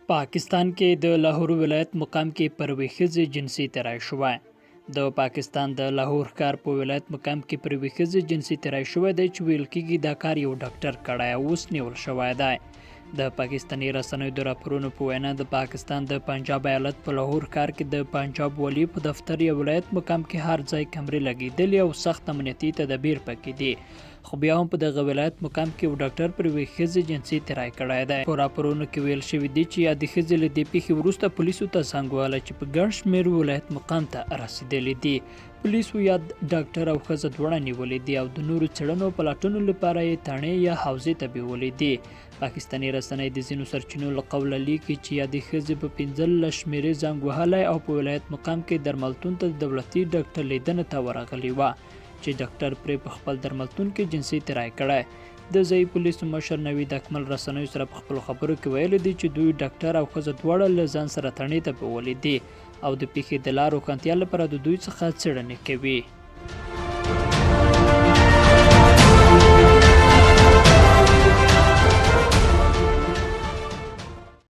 पाकिस्तान के د लाहौर ولایت مقام کې پر یوې ښځې جنسي تیری شوی. د پاکستان د لاهور ښار په ولایت مقام کې پر یوې ښځې جنسي تیری شوی دی چې ویل کېږي دا کار یو ډاکټر کړی او اوس نیول شوی دی. د پاکستاني رسنیو د راپورونو په وینا د پاکستان د پنجاب ایالت په لاهور ښار کې د پنجاب والي په دفتر یا ولایت مقام کې هر ځای کمرې لګېدلې او سخت امنیتي تدابیر پکې دي. خو بیا هم په دغه ولایت مقام کې یو ډاکټر پر یوې ښځې جنسي تیری کړی دی. په راپورونو کې ویل شوي دي چې یادې ښځې له دې پیښې وروسته پولیسو ته زنګ وهلی چې په ګڼ شمېر ولایت مقام ته رسېدلي دي. پولیسو یاد ډاکټر او ښځه دواړه نیولې دي او د نورو څېړنو او پلټنو لپاره یې تڼۍ یا حوزې ته بیولې دي. پاکستاني رسنۍ د ځینو سرچینو له قوله لیکي چې یادې ښځې په 15 شمېرې زنګ وهلی او په ولایت مقام کې درملتون ته د دولتي ډاکټر لیدنې ته ورغلې وه چې ډاکټر پرې په خپل درملتون کې جنسي تیری کړی. د ځایي پولیسو مشر نوید اکمل رسنیو سره په خپلو خبرو کې ویلي دي چې دوی ډاکټر او ښځه دواړه له ځان سره تڼۍ ته بیولي دي او د پیښې د لا روښانتیا لپاره د دوی څخه څېړنې کوي.